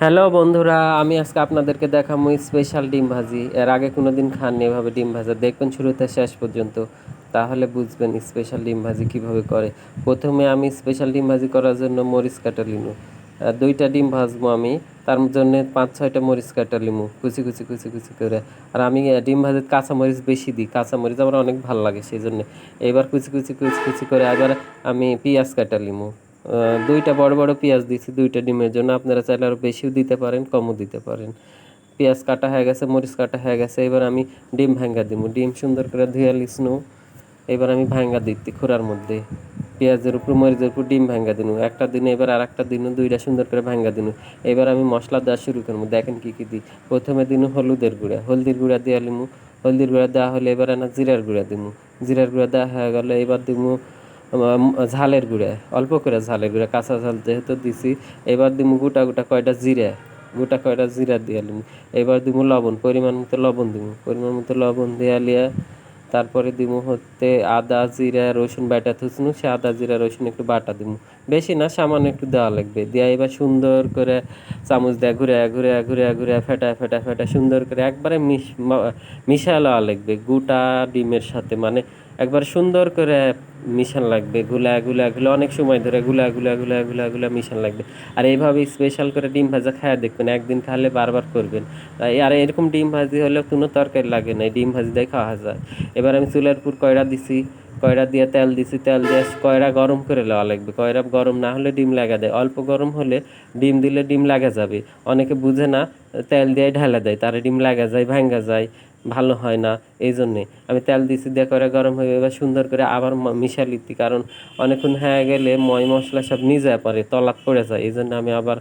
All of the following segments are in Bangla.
হ্যালো বন্ধুরা, আমি আজকে আপনাদেরকে দেখাবো স্পেশাল ডিম ভাজি। এর আগে কোনোদিন খাননি এভাবে ডিম ভাজা, দেখবেন শুরু থেকে শেষ পর্যন্ত, তাহলে বুঝবেন স্পেশাল ডিম ভাজি কীভাবে করে। প্রথমে আমি স্পেশাল ডিম ভাজি করার জন্য মরিচ কাটা লিমু, দুইটা ডিম ভাজবো আমি, তার জন্য 5-6টা মরিচ কাটা লিমু কুচি কুচি কুচি কুচি করে। আর আমি ডিম ভাজির কাঁচামরিচ বেশি দিই, কাঁচামরিচ আমার অনেক ভালো লাগে সেই জন্যে। এবার কুচি কুচি কুচি কুচি করে এবার আমি পেঁয়াজ কাটা লিমু, দুইটা বড় বড় পেঁয়াজ দিচ্ছি দুইটা ডিমের জন্য। আপনারা চাইলে আরও বেশিও দিতে পারেন, কমও দিতে পারেন। পেঁয়াজ কাটা হয়ে গেছে, মরিচ কাটা হয়ে গেছে, এবার আমি ডিম ভাঙ্গা দিব। ডিম সুন্দর করে ধুয়ে লিসনু, এবার আমি ভাঙ্গা দিচ্ছি খোড়ার মধ্যে। পেঁয়াজের উপর মরিচের উপর ডিম ভাঙ্গা দিনু একটা দিন, এবার আর একটা দিনু, দুইটা সুন্দর করে ভাঙ্গা দিনু। এবার আমি মশলা দেওয়া শুরু করবো, দেখেন কী কী দিই। প্রথমে দিনু হলুদের গুঁড়া, হলদির গুঁড়া দিয়ে লিমু। হলদির গুঁড়া দেওয়া হলে এবার না জিরার গুঁড়া দিমু। জিরার গুঁড়া দেওয়া হয়ে গেলে এবার দিমু ঝালের গুঁড়া, অল্প করে ঝালের গুঁড়া, কাঁচা ঝাল যেহেতু দিছি। এবার দিমু গোটা গোটা কয়টা জিরা, গোটা কয়টা জিরা দিয়ে লিমু। এবার দিমু লবণ, পরিমাণ মতো লবণ দিমু, পরিমাণ মতো লবণ দিয়ে লিয়া তারপরে দিমু হচ্ছে আদা জিরা রসুন বাটা থুসনু, সে আদা জিরা রসুন একটু বাটা দিমু, বেশি না সামান্য একটু দেওয়া লাগবে। দিয়া এবার সুন্দর করে চামচ দিয়ে ঘুরে ঘুরে ঘুরে ঘুরে ফেটা ফেটা ফেটা সুন্দর করে একবারে মিশায় লওয়া লাগবে গোটা ডিমের সাথে, মানে একবার সুন্দর করে মিশান লাগবে, গুলা গুলা গুলা অনেক সময় ধরে গুলা গুলা গুলা গুলা গুলা মিশান লাগবে। আর এইভাবে স্পেশাল করে ডিম ভাজা খায়া দেখবেন, একদিন খালে বারবার করবেন। আর এরকম ডিম ভাজি হলে কোনো তরকারি লাগে না, ডিম ভাজি দিয়ে খাওয়া যায়। এবার আমি চুলার উপর কয়রা দিছি, কয়রা দিয়ে তেল দিছি, তেল দিয়ে কয়রা গরম করে লওয়া লাগবে। কয়রা গরম না হলে ডিম লাগা দেয়, অল্প গরম হলে ডিম দিলে ডিম লাগা যাবে। অনেকে বুঝে না, তেল দিয়ে ঢালা দেয়, তার ডিম লাগা যায়, ভাঙ্গা যায়, ভালো হয় না। এই জন্যে আমি তেল দিছি, দিয়ে কয়রা গরম হয়ে এবার সুন্দর করে আবার মিশা লিতি, কারণ অনেকক্ষণ হয়ে গেলে ময় মশলা সব নিজে পড়ে তলাত পড়ে যায়। এই জন্য আমি আবার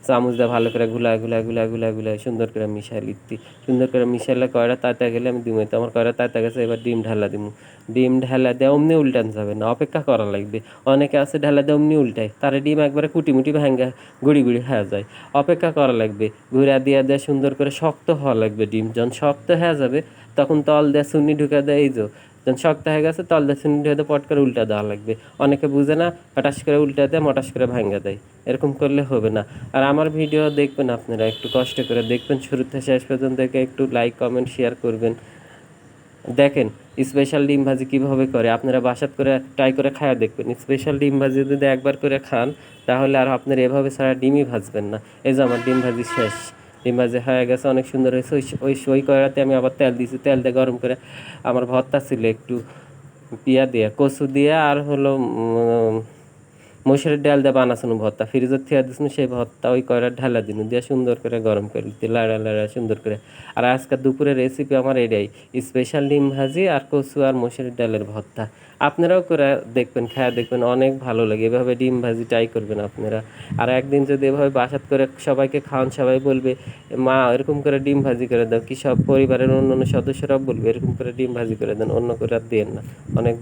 চামচ দিয়ে ভালো করে গুলা গুলা গুলা গুলা গুলা সুন্দর করে মিশাই লিখতি। সুন্দর করে মিশাইলে কয়রা তাতে গেলে আমি দিমু, তো আমার কয়রা তাতে গেছে, এবার ডিম ঢালা দিমু। ডিম ঢালা দিয়ে অমনি উল্টান যাবে না, অপেক্ষা করা লাগবে। অনেকে আছে ঢালা দিয়ে অমনি উল্টায়, তার ডিম একবারে কুটি মুটি ভাঙ্গা গুড়ি গুড়ি হয়ে যায়। অপেক্ষা করা লাগবে, ঘুরা দিয়া দিয়ে সুন্দর করে শক্ত হওয়া লাগবে। ডিম যখন শক্ত হয়ে যাবে তখন তল দিয়ে চুন্নি ঢুকে দেয়, এই যে যখন শক্ত হয়ে গেছে তল দিয়ে চুন্নি ঢুকে পট করে উল্টা দেওয়া লাগবে। অনেকে বুঝে না, হটাস করে উল্টা দেয়, মটাস করে ভাঙ্গা দেয়, এরকম করলে হবে না। আর আমার ভিডিও দেখবেন আপনারা, একটু কষ্ট করে দেখবেন শুরু থেকে শেষ পর্যন্ত, দেখে একটু লাইক কমেন্ট শেয়ার করবেন। দেখেন স্পেশাল ডিম ভাজি কীভাবে করে, আপনারা বাসাত করে ট্রাই করে খায়া দেখবেন। স্পেশাল ডিম ভাজি যদি একবার করে খান তাহলে আর আপনারা এভাবে ছাড়া ডিমই ভাজবেন না। এই যে আমার ডিম ভাজি শেষ, ডিম ভাজি হয়ে গেছে, অনেক সুন্দর হয়েছে। ওই কড়াতে আমি আবার তেল দিয়েছি, তেল দিয়ে গরম করে আমার ভর্তা ছিল একটু পিয়া দিয়ে, কচু দিয়ে, আর হলো মসুরের ডাল দিয়ে বানাসানো ভর্তা, ফ্রিজের থেকে দিস সেই ভর্তা ওই কয়রা ঢালা দিন দিয়ে সুন্দর করে গরম করে দিতে, লাড়া লাড়া সুন্দর করে। আর আজকের দুপুরের রেসিপি আমার এটাই, স্পেশাল ডিম ভাজি আর কচু আর মসুরের ডালের ভর্তা। আপনারাও করে দেখবেন, খায়া দেখবেন, অনেক ভালো লাগে। এভাবে ডিম ভাজি ট্রাই করবেন আপনারা। আর একদিন যদি এভাবে বাসাত করে সবাইকে খাওয়ান, সবাই বলবে মা এরকম করে ডিম ভাজি করে দাও, কি সব পরিবারের অন্য অন্য সদস্যরাও বলবে এরকম করে ডিম ভাজি করে দেন, অন্য করে আর দিয়েন না। অনেক